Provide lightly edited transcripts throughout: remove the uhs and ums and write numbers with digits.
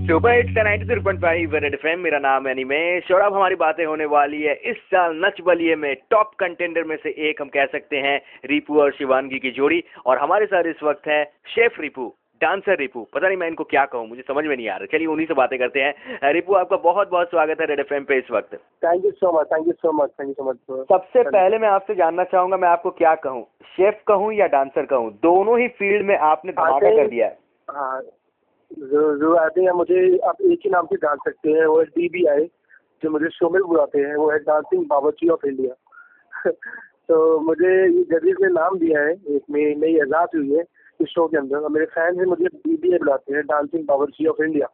Super hits 93.5 red FM. मेरा नाम है निमेश और अब हमारी बातें होने वाली है इस साल नच बलिए में टॉप कंटेंडर में से एक हम कह सकते हैं रिपू और शिवांगी की जोड़ी। और हमारे साथ इस वक्त है शेफ रिपू, डांसर रिपू। पता नहीं मैं इनको क्या कहूँ, मुझे समझ में नहीं आ रहा। चलिए उन्हीं से बातें करते हैं। रिपू, आपका बहुत बहुत स्वागत है रेड एफएम पे इस वक्त। Thank you so much, thank you so much, thank you so much. सबसे पहले मैं आपसे जानना चाहूंगा, मैं आपको क्या कहूँ, शेफ कहूँ या डांसर कहूँ? दोनों ही फील्ड में आपने धमाका कर दिया है। हाँ, जो आते हैं मुझे आप एक ही नाम से जान सकते हैं, वो है DBI, जो मुझे शो में बुलाते हैं। वो है डांसिंग बावर्ची ऑफ इंडिया। तो मुझे ये जजेस ने नाम दिया है, एक नई आजाद हुई है इस शो के अंदर, और मेरे फैंस मुझे DBI बुलाते हैं, डांसिंग बावर्ची ऑफ इंडिया।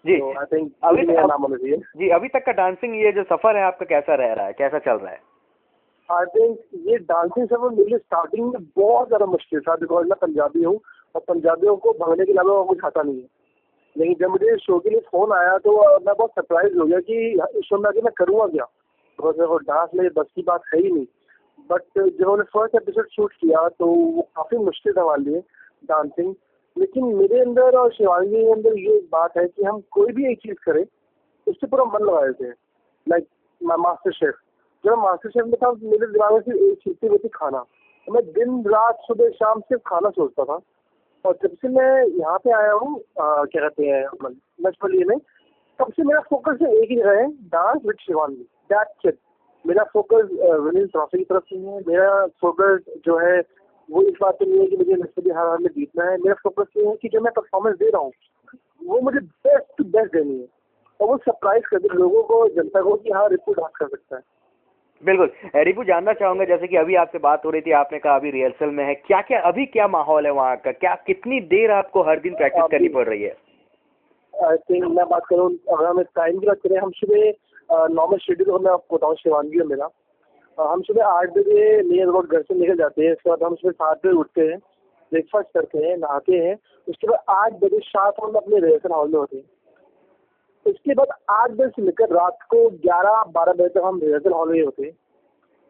जी, तो आई थिंक अभी नाम होना चाहिए। जी, अभी तक का डांसिंग ये जो सफर है आपका कैसा रह रहा है, कैसा चल रहा है? आई थिंक ये डांसिंग सफर मेरे लिए स्टार्टिंग में बहुत ज़्यादा मुश्किल था, बिकॉज मैं पंजाबी हूँ और पंजाबियों को भगने के अलावा कुछ आता नहीं है। लेकिन जब मुझे शो के लिए फोन आया तो मैं बहुत सरप्राइज हो गया कि इस शो में आके मैं करूँगा क्या, बिकॉज मेरे को डांस में बस की बात है ही नहीं। बट जब मैंने फर्स्ट एपिसोड शूट किया तो वो काफ़ी मुश्किल था हमारे लिए डांसिंग। लेकिन मेरे अंदर और शिवांगी के अंदर ये बात है कि हम कोई भी एक चीज़ करें उससे पूरा मन लगा देते हैं। लाइक मास्टर शेफ, जब मास्टर शेफ में था मेरे दिमाग में सिर्फ एक चीज थी, वो थी खाना। तो मैं दिन रात सुबह शाम सिर्फ खाना सोचता था। और जब से मैं यहाँ पे आया हूँ, क्या कहते हैं, नचबलिए में, तब से मेरा फोकस एक ही जगह है, dance with Shivangi, that's it. मेरा फोकस विनिंग ट्रॉफी की तरफ नहीं है। मेरा फोकस जो है वो इस बात पे नहीं है कि मुझे नचबलिए हर हाल में जीतना है। मेरा फोकस ये है कि जो मैं परफॉर्मेंस दे रहा हूँ वो मुझे बेस्ट टू बेस्ट देनी है, और वो सरप्राइज कर दे लोगों को, जनता को, कि हाँ रिपू डांस कर सकता है। बिल्कुल। रिपू, जानना चाहूंगा, जैसे कि अभी आपसे बात हो रही थी, आपने कहा अभी रिहर्सल में है, क्या क्या अभी क्या माहौल है वहाँ का, क्या कितनी देर आपको हर दिन प्रैक्टिस करनी पड़ रही है? आई थिंक मैं बात करूँ, अगर हम टाइम की बात करें, हम सुबह नॉर्मल शेड्यूल मैं आपको बताऊँ शिवांगी और मेरा, हम सुबह 8 बजे नियर अबाउट घर से निकल जाते हैं। उसके बाद हम सुबह 7 बजे उठते हैं, ब्रेकफास्ट करते हैं, नहाते हैं। उसके बाद 8 बजे शार्प हम अपने रिहर्सल हॉल में होते हैं। उसके बाद 8 बजे से लेकर रात को 11-12 बजे तक हम रिहर्सल हॉल में ही होते हैं।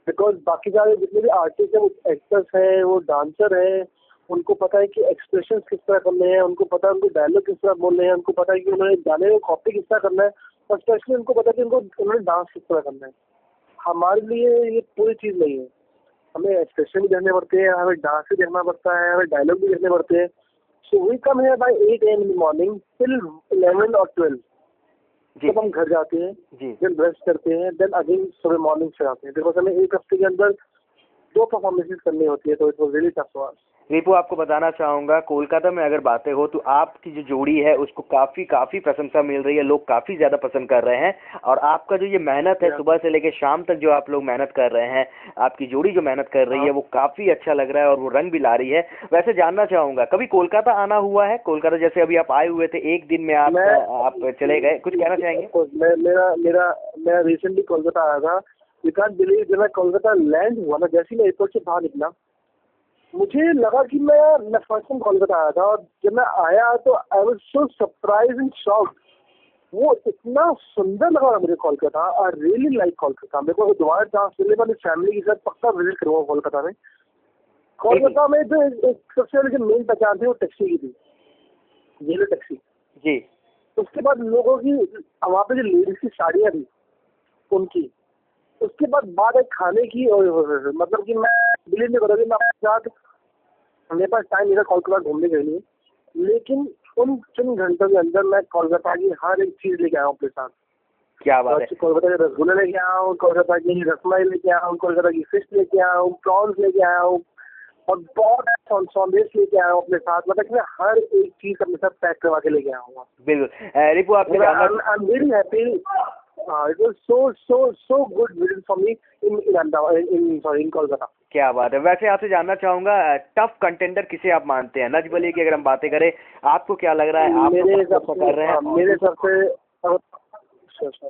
बिकॉज बाकी सारे जितने भी आर्टिस्ट हैं, वो एक्टर्स हैं, वो डांसर हैं, उनको पता है कि एक्सप्रेशन किस तरह करने हैं, उनको पता है उनको डायलॉग किस तरह बोलने हैं, उनको पता है कि उन्होंने गाने को कॉपी किस तरह करना है, और स्पेशली उनको पता है कि उन्होंने डांस किस तरह करना है। हमारे लिए ये पूरी चीज़ नहीं है। हमें एक्सप्रेशन भी देखने पड़ते हैं, हमें डांस भी देखना पड़ता है, हमें डायलॉग भी देखने पड़ते हैं। सो वी कम है by 8 AM in the morning till 11 और 12। जब हम घर जाते हैं, देन ब्रश करते हैं, देन अगेन सुबह मॉर्निंग से आते हैं, बिकॉज हमें एक हफ्ते के अंदर 2 परफॉर्मेंसेस करनी होती है। तो it was really tough for us. Ripu, आपको बताना चाहूंगा, कोलकाता में अगर बातें हो तो आपकी जो जोड़ी है उसको काफी प्रशंसा मिल रही है, लोग काफी ज्यादा पसंद कर रहे हैं। और आपका जो ये मेहनत है, सुबह से लेकर शाम तक जो आप लोग मेहनत कर रहे हैं, आपकी जोड़ी जो मेहनत कर रही है, वो काफी अच्छा लग रहा है और वो रंग भी ला रही है। वैसे जानना चाहूंगा, कभी कोलकाता आना हुआ है? कोलकाता जैसे अभी आप आए हुए थे, एक दिन में आप चले गए, कुछ कहना चाहेंगे? मैं रिसेंटली कोलकाता आया था। यू कांट बिलीव, जब मैं कोलकाता लैंड हुआ ना, जैसे मैं एयरपोर्ट से बाहर निकला, मुझे लगा कि मैं फर्स्ट टाइम कोलकाता आया था। और जब मैं आया तो I was so surprise and shocked. वो इतना सुंदर लगा मुझे Kolkata. I really like Kolkata. मेरे को दोबारा चांस मिले मैं फैमिली के साथ पक्का विजिट करूँगा कोलकाता में। कोलकाता में जो एक सबसे बड़ी जो मेन पहचान थी वो टैक्सी की थी, येलो टैक्सी जी। उसके बाद लोगों की, वहाँ पे जो लेडीज की साड़ियाँ थी उनकी, उसके बाद बात है खाने की। और मतलब कि मैं बिलीव नहीं करोगे, मैं अपने साथ, मेरे पास टाइम मेरा कोलकाता घूमने के लिए, लेकिन उन चंद घंटों के अंदर मैं कोलकाता की हर एक चीज लेके आया हूँ अपने साथ। क्या बात है। कोलकाता के रसगुल्ले लेके आया हूँ, कोलकाता की रसमलाई लेके आया हूँ, कोलकाता की फिश लेके आया हूँ, प्रॉन्स लेके आया हूँ, और बहुत सॉन्देश लेके आया हूँ अपने साथ। मतलब कि मैं हर एक चीज अपने साथ पैक करवा के लेके आया हूँ। बिल्कुल। रिपू, आपसे I am very happy. It was so good visit for me in Kolkata. क्या बात है। वैसे आपसे जानना चाहूंगा, टफ कंटेंडर किसे आप मानते हैं? नच बलिए की अगर हम बातें करें, आपको क्या लग रहा है? आप मेरे हिसाब से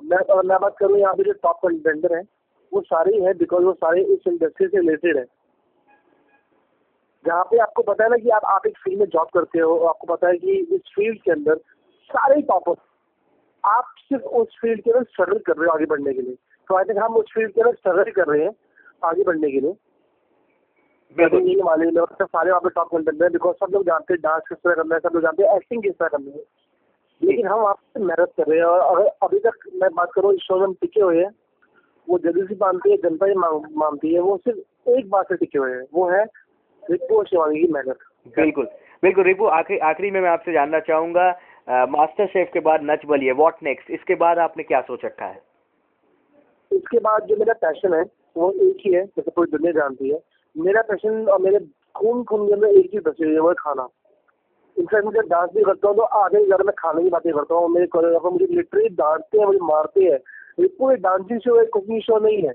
मैं बात करूँ, यहाँ पे जो टॉप कंटेंडर है वो सारे ही है, बिकॉज वो सारे इस इंडस्ट्री से रिलेटेड है। जहाँ पे आपको पता है ना कि आप एक फील्ड में जॉब करते हो, आपको पता है कि इस फील्ड के अंदर सारे ही टॉपर, आप सिर्फ उस फील्ड के अंदर स्ट्रगल कर रहे हो आगे बढ़ने के लिए। तो आई थिंक हम उस फील्ड के अंदर स्ट्रगल कर रहे हैं आगे बढ़ने के लिए। बिल्कुल मालूम है, सारे वहाँ पे टॉप कंटेंट है, बिकॉज सब लोग जानते हैं डांस किस तरह करना है, सब लोग जानते हैं एक्टिंग किस तरह करनी है। लेकिन हम आपसे मेहनत कर रहे हैं, और अगर अभी तक मैं बात करूँ इस शो में हम टिके हुए हैं, वो जल्दी से मानती है, जनता ही मानती है, वो सिर्फ एक बात से टिके हुए हैं, वो है रिपू और शिवांगी की मेहनत। बिल्कुल बिल्कुल रिपू, आखिरी में मैं आपसे जानना चाहूंगा, मास्टर शेफ के बाद नच बलिए, व्हाट नेक्स्ट, इसके बाद आपने क्या सोच रखा है? इसके बाद जो मेरा पैशन है वो एक ही है, जैसे पूरी दुनिया जानती है। मेरा पैशन और मेरे खून खून के अंदर एक ही बसे हुई है, वो है खाना। इनफैक्ट मुझे डांस भी करता हूँ तो आधे से ज्यादा मैं खाने की बातें करता हूँ। मेरे कोरियोग्राफर मुझे लिटरली डांटते हैं, मुझे मारते हैं। ये पूरे डांसिंग शो है, कुकिंग शो नहीं है।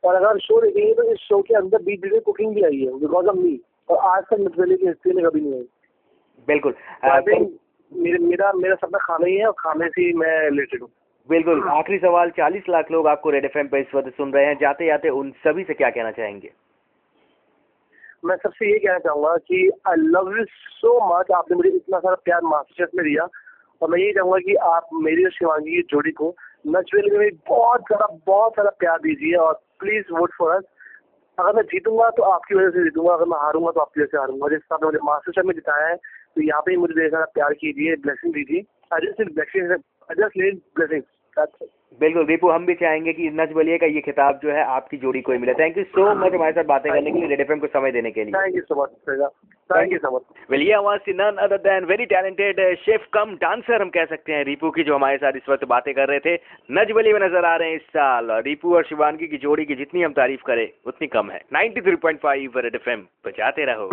और अगर शो देखेंगे तो इस शो के अंदर बीच बीच में कुकिंग भी आई है बिकॉज ऑफ मी, और आज तक नचबेली की हिस्ट्री में कभी नहीं आई। बिल्कुल मेरा मेरा सपना खाना ही है, और खाने से ही मैं रिलेटेड हूँ। बिल्कुल। आखिरी सवाल, 40 लाख लोग आपको रेड एफएम पे इस वक्त सुन रहे हैं, जाते जाते उन सभी से क्या कहना चाहेंगे? मैं सबसे ये कहना चाहूंगा कि I love you so much. आपने मुझे इतना सारा प्यार मास्टर शेफ में दिया, और मैं यही चाहूंगा कि आप मेरी और शिवांगी की जोड़ी को नचबेली में बहुत सारा प्यार दीजिए, और प्लीज वोट फॉर अस। अगर मैं जीतूंगा तो आपकी वजह से जीतूंगा, अगर मैं हारूंगा तो आपकी वजह से हारूंगा। जिस हिसाब से मुझे मास्टर शेफ में जिताया है, तो यहाँ पे ही मुझे ढेर सारा प्यार कीजिए, ब्लेसिंग दीजिए। I just need blessings. बिल्कुल रिपू, हम भी चाहेंगे कि नच बलिए का ये खिताब जो है आपकी जोड़ी को ही मिले। थैंक यू सो मच हमारे साथ बातें करने के लिए, रेड एफएम को समय देने के लिए। Thank you so much, thank you so much. Well, ये आवाज थी none other than very talented chef cum dancer हम कह सकते हैं रिपू की, जो हमारे साथ इस वक्त बातें कर रहे थे। नच बलिए में नजर आ रहे हैं इस साल। रिपू और शिवांगी की जोड़ी की जितनी हम तारीफ करें उतनी कम है। 93.5 रेड एफएम बजाते रहो।